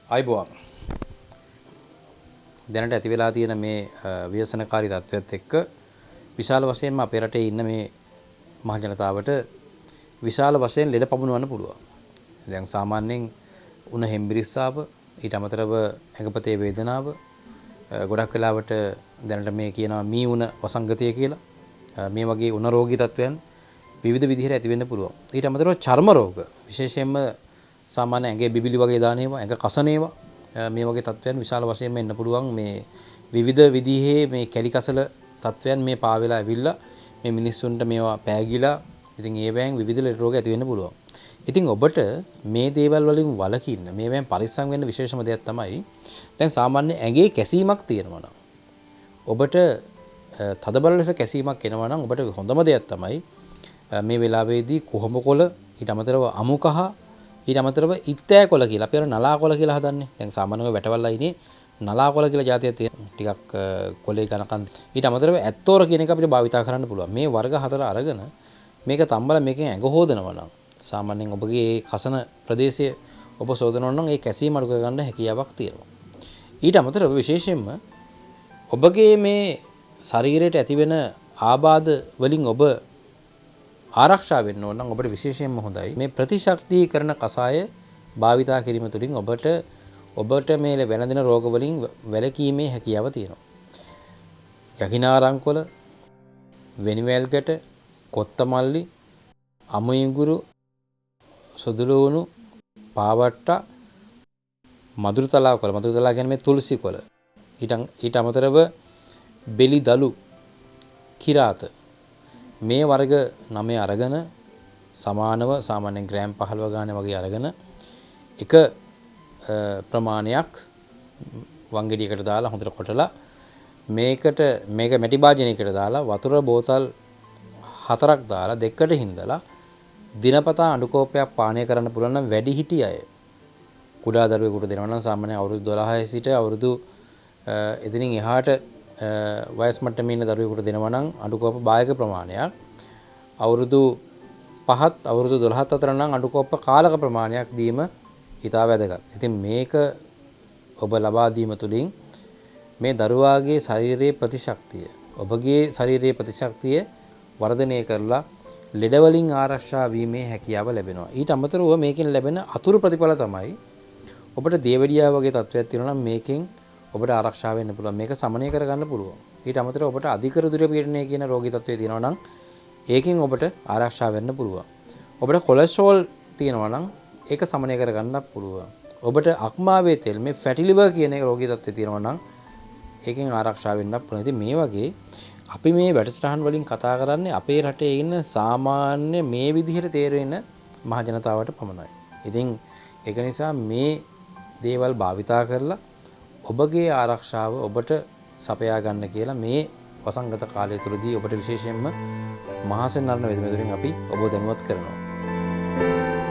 අයිබෝන් දැනට ඇති වෙලා තියෙන මේ ව්‍යසනකාරී තත්ත්වයත් එක්ක විශාල වශයෙන්ම අපේ රටේ ඉන්න මේ මහ ජනතාවට විශාල වශයෙන් ලෙඩ පමුණවන්න පුළුවන්. දැන් සාමාන්‍යයෙන් උණ හෙම්බිරිස්සාව ඊට අමතරව ඇඟපතේ වේදනාව ගොඩක් වෙලාවට දැනට මේ කියනවා මී උණ වසංගතය කියලා. මේ වගේ උණ රෝගී තත්ත්වයන් විවිධ විදිහට ඇති වෙන්න පුළුවන්. ඊට අමතරව චර්ම රෝග විශේෂයෙන්ම සාමාන්‍ය ඇඟේ බිබිලි වගේ දාන ඒවා, ඇඟ කසන ඒවා මේ වගේ තත්ත්වයන් විශාල වශයෙන්ම එන්න පුළුවන්. මේ විවිධ විදිහේ මේ කැලි කසල තත්ත්වයන් මේ පාවෙලා ඇවිල්ලා මේ මිනිස්සුන්ට මේවා පෑගිලා ඉතින් ඒවෙන් විවිධ ලෙඩ රෝග ඇති වෙන්න පුළුවන්. ඉතින් ඔබට මේ දේවල් වලින් වළකින්න මේවෙන් පරිස්සම් වෙන්න විශේෂම දෙයක් තමයි දැන් සාමාන්‍ය ඇඟේ කැසීමක් තියෙනවා නම් ඔබට තදබල ලෙස කැසීමක් එනවා නම් ඔබට හොඳම දෙයක් තමයි මේ වෙලාවේදී කොහොඹ කොළ ඊට අමතරව අමු කහ ඊට අමතරව ඉත්තෑ කොළ කියලා අපි අර නලා කොළ කියලා හදන්නේ. දැන් සාමාන්‍යව වැටවල්ලා ඉන්නේ නලා කොළ කියලා જાතියක් තියෙනවා. ටිකක් කොළේ කනකන් ඊට අමතරව ඇත්තෝර කියන එක අපිට භාවිතා කරන්න පුළුවන්. මේ වර්ග හතර අරගෙන මේක තම්බලා මේකෙන් ඇඟ හොදනවා නම් සාමාන්‍යයෙන් ඔබගේ කසන ප්‍රදේශයේ ඔබ සෝදනවා නම් ඒ කැසීම අඩු කරගන්න හැකියාවක් තියෙනවා. ඊට අමතරව විශේෂයෙන්ම ඔබගේ මේ ශරීරයට ඇතිවෙන ආබාධ වලින් ඔබ ආරක්ෂා වෙන්න ඕන නම් ඔබට විශේෂයෙන්ම හොඳයි මේ ප්‍රතිශක්තිකරණ කසාය භාවිතා කිරීම තුළින් ඔබට මේ වෙනදින රෝග වලින් වැළකීමේ හැකියාව තියෙනවා. යකිනාරංකොල, වෙනිවැල්ගට, කොත්තමල්ලි, අමුයිඟුරු, සුදුලුණු, පාවට්ට, මදුරුතලා කොළ. මදුරුතලා කියන්නේ මේ තුල්සි කොළ. ඊට අමතරව බෙලි දලු, කිරාත මේ වර්ග 9 අරගෙන සමානව සාමාන්‍යයෙන් ග්‍රෑම් 15 ගාන වගේ අරගෙන එක ප්‍රමාණයක් වංගෙඩියකට දාලා හොඳට කොටලා මේක මැටි භාජනයකට දාලා වතුර බෝතල් 4ක් දාලා දෙකට හිඳලා දිනපතා අඬු කෝපයක් පානය කරන්න පුළුවන් නම් වැඩි හිටි අය කුඩා දරුවෙකුට දෙනවා නම් සාමාන්‍යයෙන් අවුරුදු 12 සිට අවුරුදු එතනින් එහාට වයස් මට්ටමේ ඉන්න දරුවෙකුට දෙනවා නම් අඬු කෝප භායක ප්‍රමාණයක් අවුරුදු 5ත් අවුරුදු 12ත් අතර නම් අඬු කෝප කාලක ප්‍රමාණයක් දීම ඉතා වැදගත්. ඉතින් මේක ඔබ ලබා දීම තුළින් මේ දරුවාගේ ශරීරයේ ප්‍රතිශක්තිය ඔබගේ ශරීරයේ ප්‍රතිශක්තිය වර්ධනය කරලා ලෙඩ වලින් ආරක්ෂා වීමේ හැකියාව ලැබෙනවා. ඊට අමතරව මේකෙන් ලැබෙන අතුරු ප්‍රතිඵල තමයි ඔබට දියවැඩියා වගේ තත්ත්වයක් තියෙනවා නම් මේකෙන් ඔබට ආරක්ෂා වෙන්න පුළුවන්. මේක සමනය කරගන්න පුළුවන්. ඊට අමතරව ඔබට අධික රුධිර පීඩනය කියන රෝගී තත්ත්වය තියෙනවා නම් ඒකෙන් ඔබට ආරක්ෂා වෙන්න පුළුවන්. ඔබට කොලෙස්ටරෝල් තියෙනවා නම් ඒක සමනය කරගන්න පුළුවන්. ඔබට අක්මාවේ තෙල් මේ ෆැටි ලිවර් කියන රෝගී තත්ත්වය තියෙනවා නම් ඒකෙන් ආරක්ෂා වෙන්න පුළුවන්. ඉතින් මේ වගේ අපි මේ වැඩසටහන් වලින් කතා කරන්නේ අපේ රටේ ඉන්න සාමාන්‍ය මේ විදිහට තේරෙන මහ ජනතාවට පමණයි. ඉතින් ඒක නිසා මේ දේවල් භාවිතා කරලා ඔබගේ ආරක්ෂාව ඔබට සපයා ගන්න කියලා මේ වසංගත කාලය තුලදී ඔබට විශේෂයෙන්ම මහසෙන් නරන වෙදමෙදුරින් අපි ඔබ දැනුවත් කරනවා.